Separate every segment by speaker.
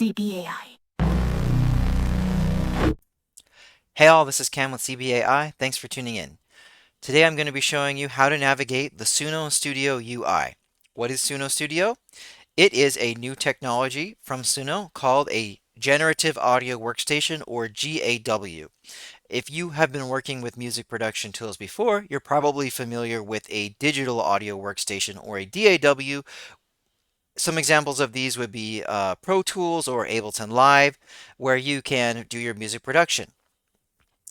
Speaker 1: CBAI.
Speaker 2: Hey all, this is Cam with CBAI. Thanks for tuning in. Today I'm going to be showing you how to navigate the Suno Studio UI. What is Suno Studio? It is a new technology from Suno called a Generative Audio Workstation, or GAW. If you have been working with music production tools before, you're probably familiar with a digital audio workstation, or a DAW. Some examples of these would be Pro Tools or Ableton Live, where you can do your music production.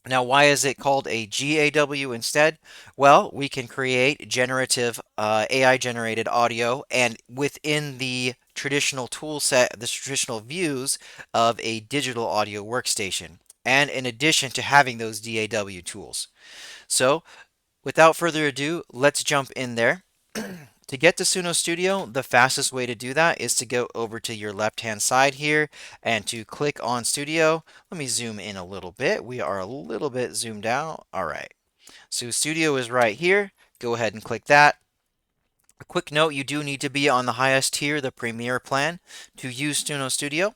Speaker 2: Now, why is it called a GAW instead? Well, we can create generative AI generated audio, and within the traditional tool set, the traditional views of a digital audio workstation, and in addition to having those DAW tools. So, without further ado, let's jump in there. To get to Suno Studio, the fastest way to do that is to go over to your left-hand side here and to click on Studio. Let me zoom in a little bit. We are a little bit zoomed out. All right. So Studio is right here. Go ahead and click that. A quick note, you do need to be on the highest tier, the Premier plan, to use Suno Studio.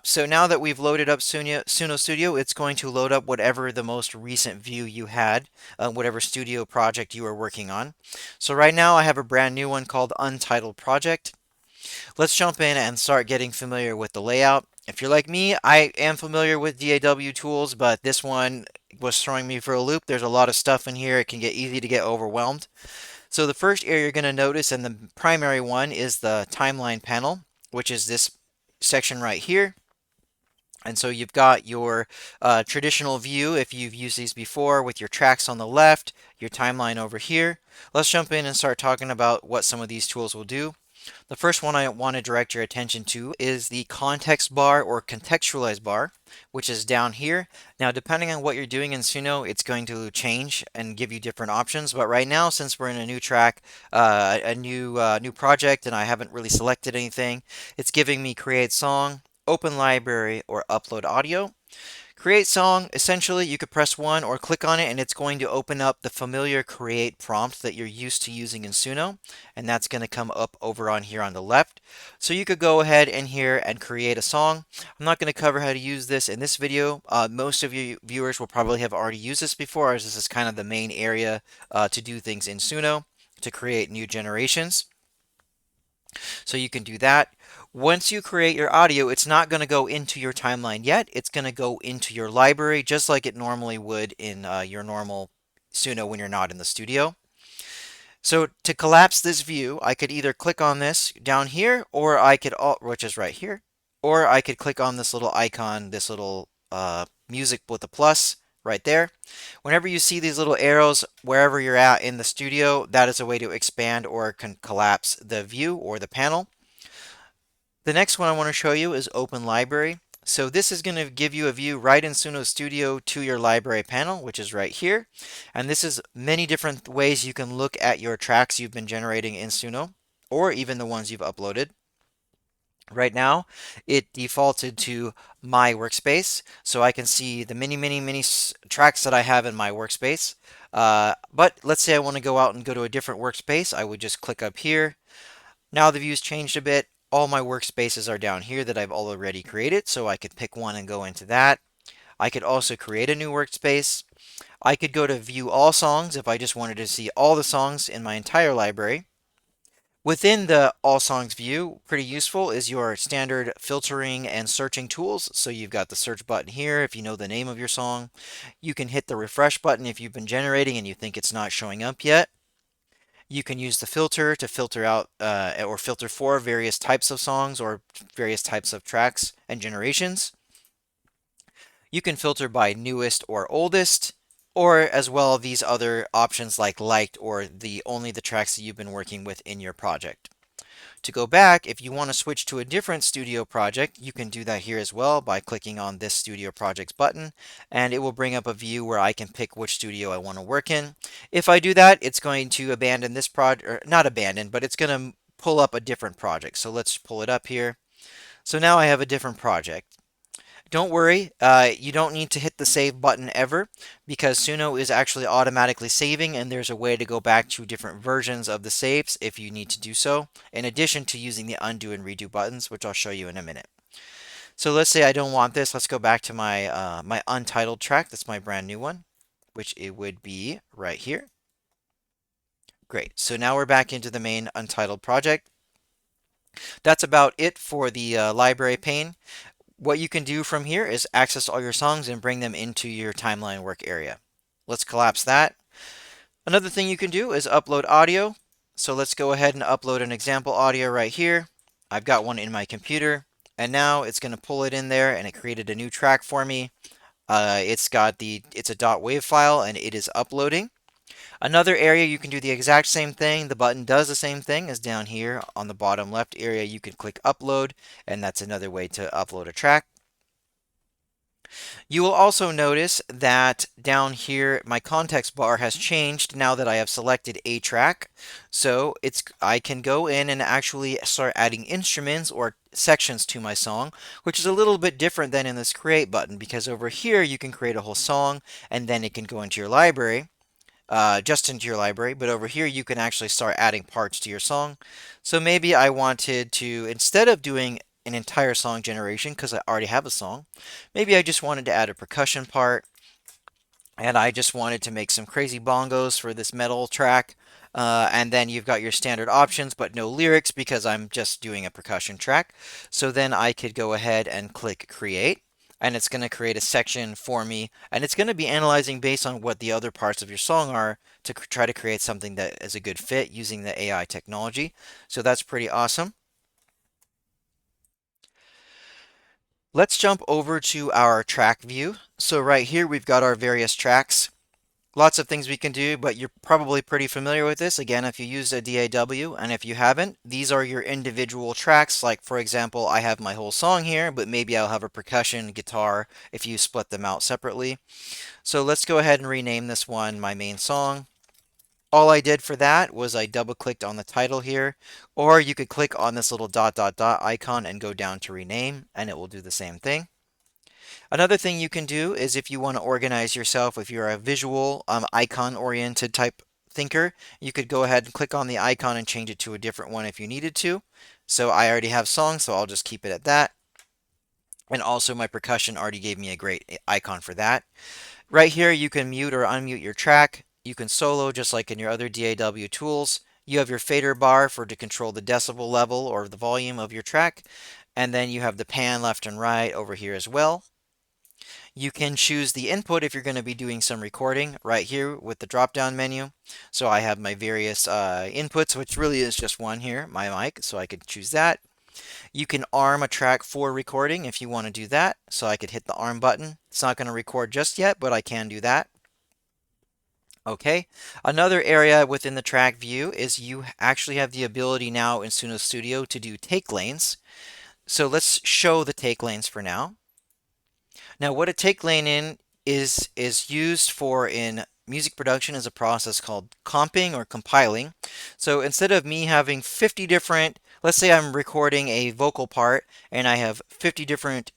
Speaker 2: So now that we've loaded up Suno Studio, it's going to load up whatever the most recent view you had, whatever studio project you are working on. So right now I have a brand new one called Untitled Project. Let's jump in and start getting familiar with the layout. If you're like me, I am familiar with DAW tools, but this one was throwing me for a loop. There's a lot of stuff in here. It can get easy to get overwhelmed. So the first area you're going to notice, and the primary one, is the timeline panel, which is this section right here. And so you've got your traditional view, if you've used these before, with your tracks on the left, your timeline over here. Let's jump in and start talking about what some of these tools will do. The first one I want to direct your attention to is the context bar, or contextualize bar, which is down here. Now, depending on what you're doing in Suno, it's going to change and give you different options. But right now, since we're in a new track, a new project, and I haven't really selected anything, it's giving me create song, open library, or upload audio. Create song, essentially you could press 1 or click on it and it's going to open up the familiar create prompt that you're used to using in Suno, and that's going to come up over on here on the left. So you could go ahead in here and create a song. I'm not going to cover how to use this in this video. Most of you viewers will probably have already used this before, as this is kind of the main area to do things in Suno to create new generations. So you can do that. Once you create your audio, it's not going to go into your timeline yet. It's going to go into your library just like it normally would in your normal Suno when you're not in the studio. So to collapse this view, I could either click on this down here, or I could, which is right here, or I could click on this little icon, this little music with a plus right there. Whenever you see these little arrows, wherever you're at in the studio, that is a way to expand or collapse the view or the panel. The next one I want to show you is Open Library. So this is going to give you a view right in Suno Studio to your library panel, which is right here. And this is many different ways you can look at your tracks you've been generating in Suno, or even the ones you've uploaded. Right now, it defaulted to my workspace, so I can see the many tracks that I have in my workspace. But let's say I want to go out and go to a different workspace. I would just click up here. Now the view's changed a bit. All my workspaces are down here that I've already created, so I could pick one and go into that. I could also create a new workspace. I could go to view all songs if I just wanted to see all the songs in my entire library. Within the all songs view, pretty useful is your standard filtering and searching tools. So you've got the search button here if you know the name of your song. You can hit the refresh button if you've been generating and you think it's not showing up yet. You can use the filter to filter out or filter for various types of songs or various types of tracks and generations. You can filter by newest or oldest, or as well these other options like liked, or only the tracks that you've been working with in your project. To go back, if you want to switch to a different studio project, you can do that here as well by clicking on this studio projects button, and it will bring up a view where I can pick which studio I want to work in. If I do that, it's going to abandon this project, or not abandon, but it's going to pull up a different project. So let's pull it up here. So now I have a different project. Don't worry, you don't need to hit the save button ever, because Suno is actually automatically saving, and there's a way to go back to different versions of the saves if you need to do so, in addition to using the undo and redo buttons, which I'll show you in a minute. So let's say I don't want this. Let's go back to my my untitled track. That's my brand new one, which it would be right here. Great. So now we're back into the main untitled project. That's about it for the library pane. What you can do from here is access all your songs and bring them into your timeline work area. Let's collapse that. Another thing you can do is upload audio. So let's go ahead and upload an example audio right here. I've got one in my computer, and now it's going to pull it in there, and it created a new track for me. It's a .wav file, and it is uploading. Another area you can do the exact same thing. The button does the same thing as down here on the bottom left area. You can click upload, and that's another way to upload a track. You will also notice that down here, my context bar has changed now that I have selected a track. So I can go in and actually start adding instruments or sections to my song, which is a little bit different than in this create button, because over here you can create a whole song and then it can go into your library. Just into your library, but over here you can actually start adding parts to your song. So maybe I wanted to, instead of doing an entire song generation, because I already have a song, maybe I just wanted to add a percussion part, and I just wanted to make some crazy bongos for this metal track. And then you've got your standard options, but no lyrics because I'm just doing a percussion track. So then I could go ahead and click create, and it's going to create a section for me, and it's going to be analyzing based on what the other parts of your song are to try to create something that is a good fit using the AI technology. So that's pretty awesome. Let's jump over to our track view. So right here we've got our various tracks. Lots of things we can do, but you're probably pretty familiar with this. Again, if you use a DAW, and if you haven't, these are your individual tracks. Like, for example, I have my whole song here, but maybe I'll have a percussion, guitar, if you split them out separately. So let's go ahead and rename this one my main song. All I did for that was I double-clicked on the title here, or you could click on this little dot dot dot icon and go down to rename, and it will do the same thing. Another thing you can do is if you want to organize yourself, if you're a visual icon-oriented type thinker, you could go ahead and click on the icon and change it to a different one if you needed to. So I already have songs, so I'll just keep it at that. And also my percussion already gave me a great icon for that. Right here, you can mute or unmute your track. You can solo just like in your other DAW tools. You have your fader bar to control the decibel level or the volume of your track. And then you have the pan left and right over here as well. You can choose the input if you're going to be doing some recording right here with the drop-down menu. So I have my various inputs, which really is just one here, my mic, so I could choose that. You can arm a track for recording if you want to do that. So I could hit the arm button. It's not going to record just yet, but I can do that. Okay, another area within the track view is you actually have the ability now in Suno Studio to do take lanes. So let's show the take lanes for now. Now, what a take lane in is used for in music production is a process called comping or compiling. So instead of me having 50 different, let's say I'm recording a vocal part and I have 50 different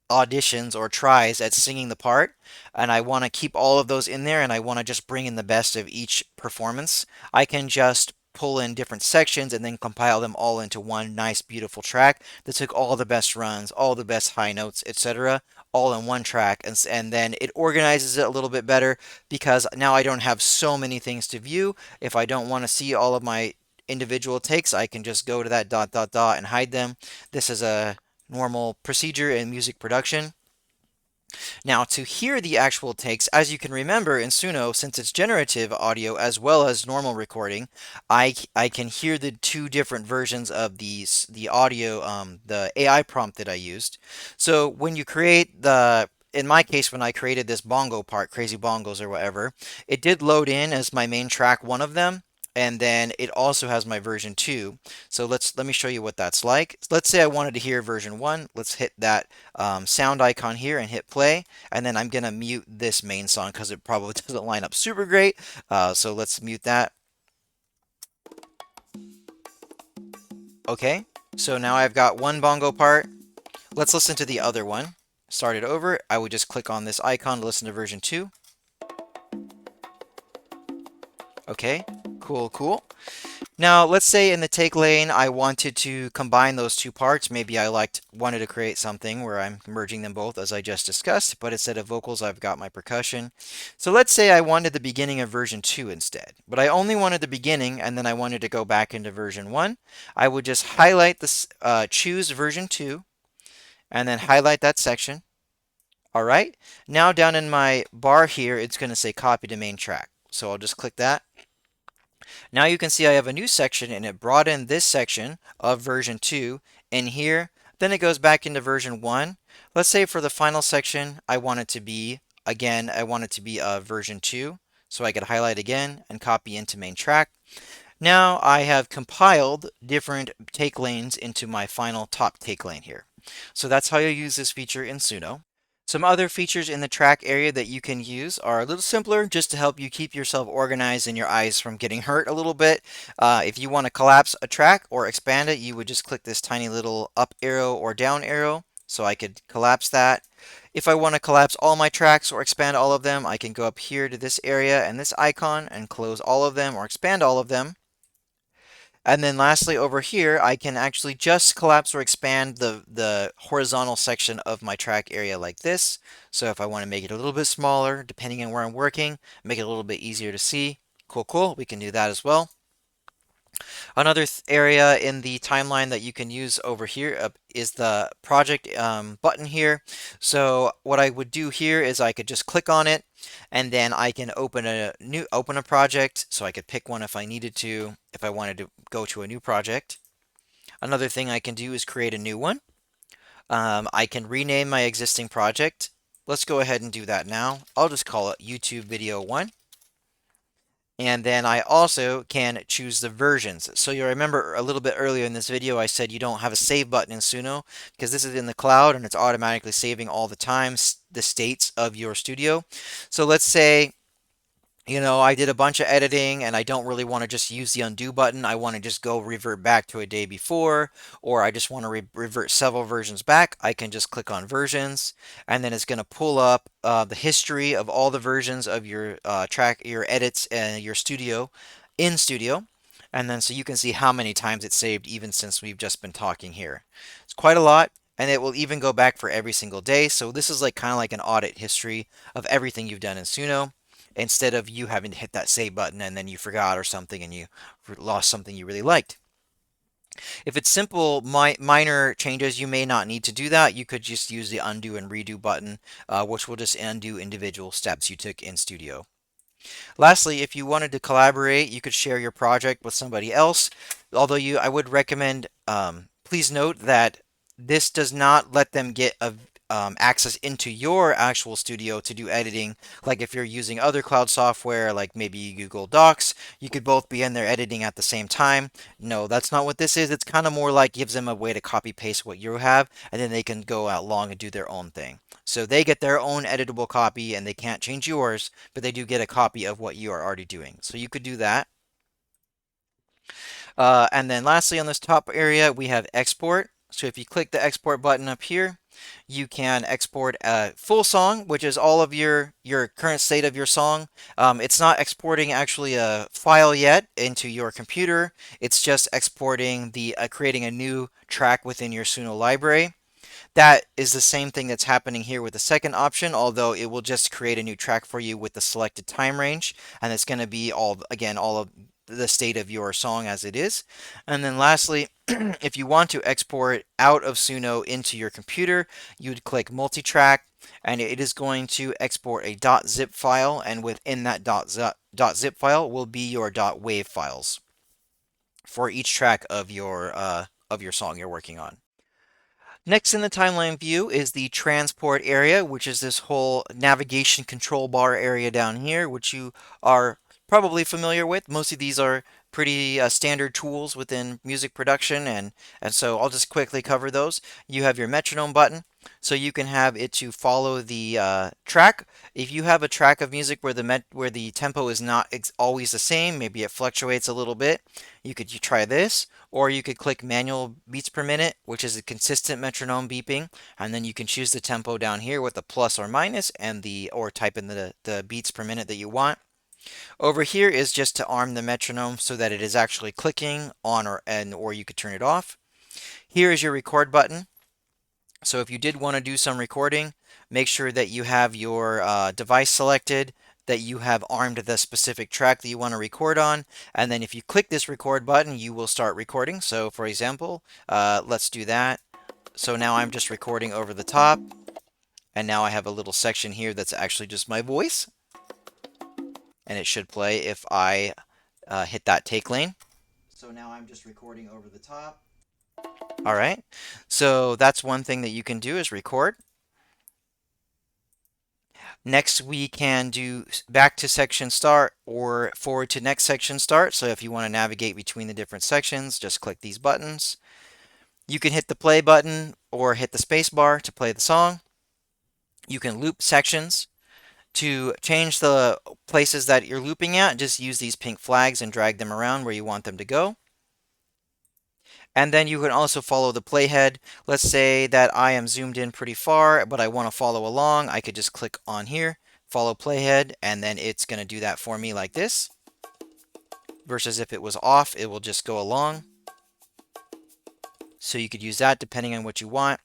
Speaker 2: auditions or tries at singing the part, and I want to keep all of those in there and I want to just bring in the best of each performance, I can just pull in different sections and then compile them all into one nice beautiful track that took all the best runs, all the best high notes, etc., all in one track, and then it organizes it a little bit better because now I don't have so many things to view. If I don't want to see all of my individual takes, I can just go to that dot dot dot and hide them. This is a normal procedure in music production. Now, to hear the actual takes, as you can remember in Suno, since it's generative audio as well as normal recording, I can hear the two different versions of the audio, the AI prompt that I used. So when you create in my case, when I created this bongo part, Crazy Bongos or whatever, it did load in as my main track, one of them, and then it also has my version 2. So let me show you what that's like. Let's say I wanted to hear version 1. Let's hit that sound icon here and hit play. And then I'm going to mute this main song because it probably doesn't line up super great. So let's mute that. Okay, so now I've got one bongo part. Let's listen to the other one. Start it over. I would just click on this icon to listen to version 2. Okay, cool, cool. Now, let's say in the take lane, I wanted to combine those two parts. Maybe wanted to create something where I'm merging them both as I just discussed, but instead of vocals, I've got my percussion. So let's say I wanted the beginning of version 2 instead, but I only wanted the beginning and then I wanted to go back into version 1. I would just highlight this, choose version 2, and then highlight that section. All right. Now down in my bar here, it's going to say copy to main track. So I'll just click that. Now you can see I have a new section and it brought in this section of version 2 in here. Then it goes back into version 1. Let's say for the final section, I want it to be, again, I want it to be version 2. So I could highlight again and copy into main track. Now I have compiled different take lanes into my final top take lane here. So that's how you use this feature in Suno. Some other features in the track area that you can use are a little simpler just to help you keep yourself organized and your eyes from getting hurt a little bit. If you want to collapse a track or expand it, you would just click this tiny little up arrow or down arrow. So I could collapse that. If I want to collapse all my tracks or expand all of them, I can go up here to this area and this icon and close all of them or expand all of them. And then lastly over here, I can actually just collapse or expand the horizontal section of my track area like this. So if I want to make it a little bit smaller, depending on where I'm working, make it a little bit easier to see. Cool, cool. We can do that as well. Another area in the timeline that you can use over here is the project button here. So what I would do here is I could just click on it and then I can open a project. So I could pick one if I needed to, if I wanted to go to a new project. Another thing I can do is create a new one. I can rename my existing project. Let's go ahead and do that now. I'll just call it YouTube Video 1. And then I also can choose the versions. So you'll remember a little bit earlier in this video, I said you don't have a save button in Suno because this is in the cloud and it's automatically saving all the time the states of your studio. So let's say I did a bunch of editing and I don't really want to just use the undo button. I want to just go revert back to a day before, or I just want to revert several versions back. I can just click on versions, and then it's going to pull up the history of all the versions of your track, your edits, and your studio in Studio. And then so you can see how many times it's saved even since we've just been talking here. It's quite a lot. And it will even go back for every single day. So this is like kind of like an audit history of everything you've done in Suno, instead of you having to hit that save button and then you forgot or something and you lost something you really liked. If it's simple, minor changes, you may not need to do that. You could just use the undo and redo button, which will just undo individual steps you took in Studio. Lastly, if you wanted to collaborate, you could share your project with somebody else. Although I would recommend, please note that this does not let them get access into your actual studio to do editing. Like if you're using other cloud software, like maybe Google Docs, you could both be in there editing at the same time. No, that's not what this is. It's kind of more like gives them a way to copy paste what you have, and then they can go out long and do their own thing. So they get their own editable copy and they can't change yours, but they do get a copy of what you are already doing. So you could do that. And then lastly, on this top area, we have export. So if you click the export button up here, you can export a full song, which is all of your current state of your song. It's not exporting actually a file yet into your computer. It's just exporting creating a new track within your Suno library. That is the same thing that's happening here with the second option, although it will just create a new track for you with the selected time range, and it's going to be all of the state of your song as it is. And then lastly, if you want to export out of Suno into your computer, you'd click multi-track, and it is going to export a .zip file, and within that .zip file will be your .wav files for each track of your song you're working on. Next in the timeline view is the transport area, which is this whole navigation control bar area down here, which you are probably familiar with. Most of these are pretty standard tools within music production, and so I'll just quickly cover those. You have your metronome button, so you can have it to follow the track. If you have a track of music where the tempo is not always the same, maybe it fluctuates a little bit, you try this. Or you could click manual beats per minute, which is a consistent metronome beeping, and then you can choose the tempo down here with the plus or minus, or type in the beats per minute that you want. Over here is just to arm the metronome so that it is actually clicking on or you could turn it off. Here is your record button. So if you did want to do some recording, make sure that you have your device selected, that you have armed the specific track that you want to record on, and then if you click this record button, you will start recording. So for example, let's do that. So now I'm just recording over the top, and now I have a little section here that's actually just my voice, and it should play if I hit that take lane. So now I'm just recording over the top. All right, so that's one thing that you can do is record. Next, we can do back to section start or forward to next section start. So if you want to navigate between the different sections, just click these buttons. You can hit the play button or hit the space bar to play the song. You can loop sections. To change the places that you're looping at, just use these pink flags and drag them around where you want them to go. And then you can also follow the playhead. Let's say that I am zoomed in pretty far, but I want to follow along. I could just click on here, follow playhead, and then it's going to do that for me like this. Versus if it was off, it will just go along. So you could use that depending on what you want.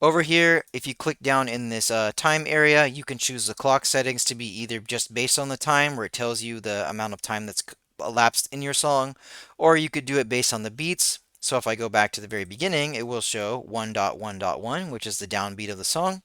Speaker 2: Over here, if you click down in this time area, you can choose the clock settings to be either just based on the time, where it tells you the amount of time that's elapsed in your song, or you could do it based on the beats. So if I go back to the very beginning, it will show 1.1.1, which is the downbeat of the song.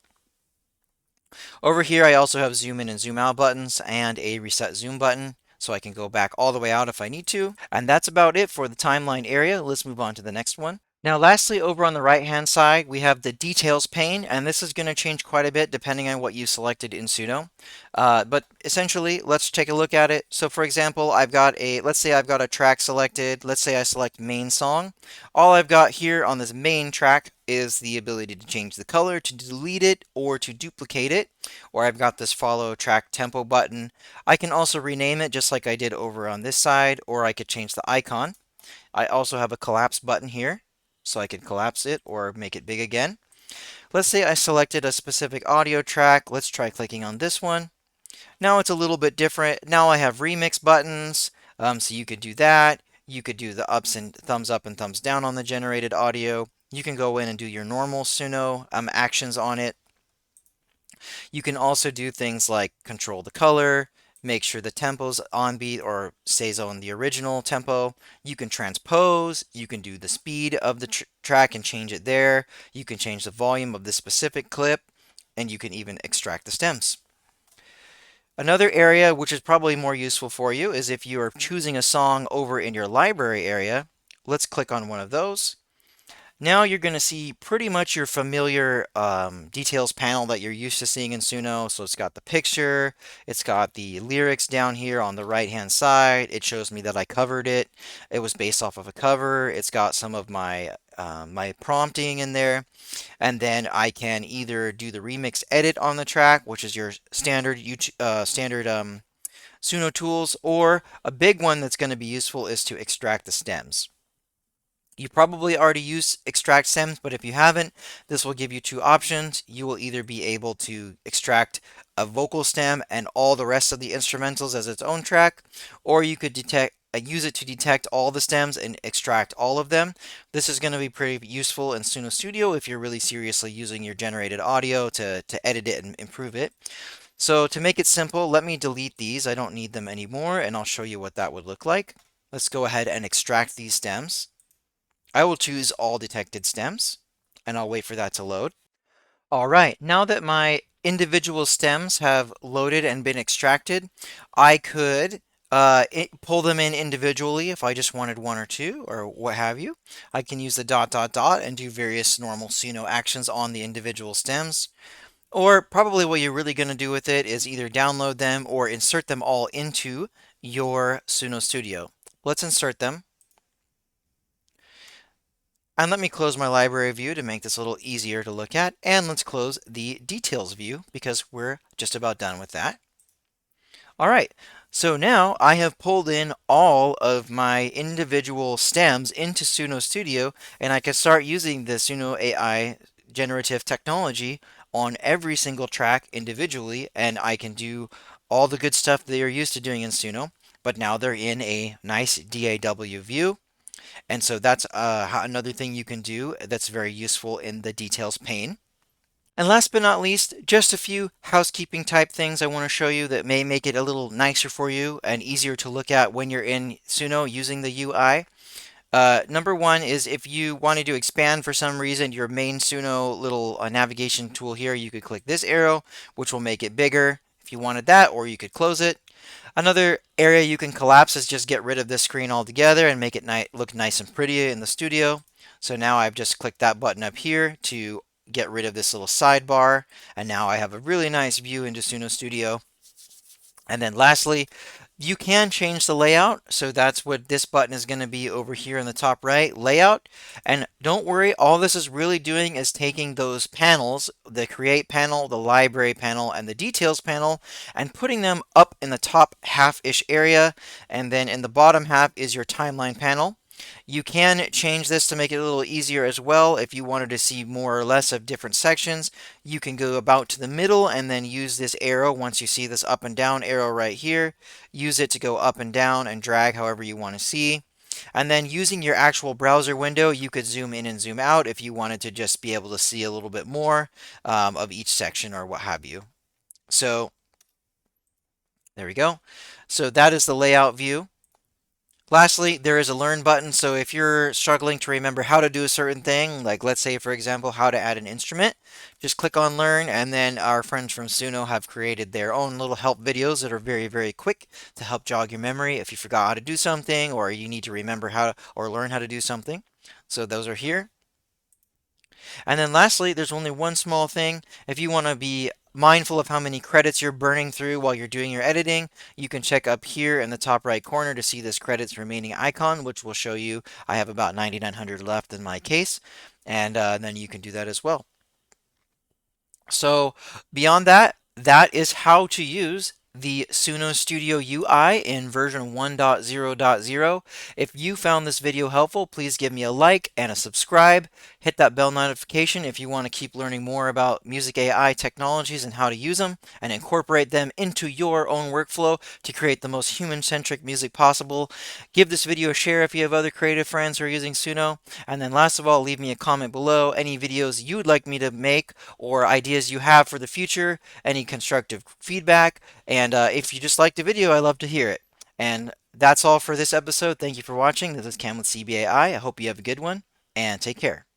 Speaker 2: Over here, I also have zoom in and zoom out buttons and a reset zoom button, so I can go back all the way out if I need to. And that's about it for the timeline area. Let's move on to the next one. Now, lastly, over on the right-hand side, we have the details pane, and this is going to change quite a bit depending on what you selected in Suno. But essentially, let's take a look at it. So for example, let's say I've got a track selected. Let's say I select main song. All I've got here on this main track is the ability to change the color, to delete it, or to duplicate it. Or I've got this follow track tempo button. I can also rename it just like I did over on this side, or I could change the icon. I also have a collapse button here, so I can collapse it or make it big again. Let's say I selected a specific audio track. Let's try clicking on this one. Now it's a little bit different. Now I have remix buttons, so you could do that. You could do the ups and thumbs up and thumbs down on the generated audio. You can go in and do your normal Suno actions on it. You can also do things like control the color, make sure the tempo's on beat or stays on the original tempo. You can transpose, you can do the speed of the track and change it there. You can change the volume of the specific clip, and you can even extract the stems. Another area which is probably more useful for you is if you are choosing a song over in your library area. Let's click on one of those. Now you're going to see pretty much your familiar details panel that you're used to seeing in Suno. So it's got the picture, it's got the lyrics down here on the right hand side. It shows me that I covered it. It was based off of a cover. It's got some of my my prompting in there. And then I can either do the remix edit on the track, which is your standard Suno tools, or a big one that's going to be useful is to extract the stems. You probably already use extract stems, but if you haven't, this will give you two options. You will either be able to extract a vocal stem and all the rest of the instrumentals as its own track, or you could use it to detect all the stems and extract all of them. This is going to be pretty useful in Suno Studio if you're really seriously using your generated audio to edit it and improve it. So to make it simple, let me delete these. I don't need them anymore, and I'll show you what that would look like. Let's go ahead and extract these stems. I will choose all detected stems, and I'll wait for that to load. All right, now that my individual stems have loaded and been extracted, I could pull them in individually if I just wanted one or two or what have you. I can use the dot dot dot and do various normal Suno actions on the individual stems. Or probably what you're really going to do with it is either download them or insert them all into your Suno Studio. Let's insert them. And let me close my library view to make this a little easier to look at. And let's close the details view because we're just about done with that. All right, so now I have pulled in all of my individual stems into Suno Studio, and I can start using the Suno AI generative technology on every single track individually, and I can do all the good stuff they are used to doing in Suno, but now they're in a nice DAW view. And so that's another thing you can do that's very useful in the details pane. And last but not least, just a few housekeeping type things I want to show you that may make it a little nicer for you and easier to look at when you're in Suno using the UI. Number one is if you wanted to expand for some reason your main Suno little navigation tool here, you could click this arrow, which will make it bigger if you wanted that, or you could close it. Another area you can collapse is just get rid of this screen altogether and make it look nice and pretty in the studio. So now I've just clicked that button up here to get rid of this little sidebar, and now I have a really nice view into Suno Studio. And then lastly, you can change the layout. So that's what this button is going to be over here in the top right, layout. And don't worry, all this is really doing is taking those panels, the create panel, the library panel, and the details panel, and putting them up in the top half-ish area. And then in the bottom half is your timeline panel. You can change this to make it a little easier as well. If you wanted to see more or less of different sections, you can go about to the middle and then use this arrow. Once you see this up and down arrow right here, use it to go up and down and drag however you want to see. And then using your actual browser window, you could zoom in and zoom out if you wanted to just be able to see a little bit more of each section or what have you. So there we go. So that is the layout view. Lastly, there is a learn button. So if you're struggling to remember how to do a certain thing, like let's say, for example, how to add an instrument, just click on learn. And then our friends from Suno have created their own little help videos that are very, very quick to help jog your memory if you forgot how to do something or you need to remember how to, or learn how to do something. So those are here. And then lastly, there's only one small thing. If you want to be mindful of how many credits you're burning through while you're doing your editing, you can check up here in the top right corner to see this credits remaining icon, which will show you I have about 9,900 left in my case. And then you can do that as well. So beyond that, that is how to use the Suno Studio UI in version 1.0.0. If you found this video helpful, please give me a like and a subscribe. Hit that bell notification if you want to keep learning more about music AI technologies and how to use them and incorporate them into your own workflow to create the most human-centric music possible. Give this video a share if you have other creative friends who are using Suno. And then last of all, leave me a comment below any videos you'd like me to make or ideas you have for the future, any constructive feedback. And if you just liked the video, I love to hear it. And that's all for this episode. Thank you for watching. This is Cam with CBAI. I hope you have a good one and take care.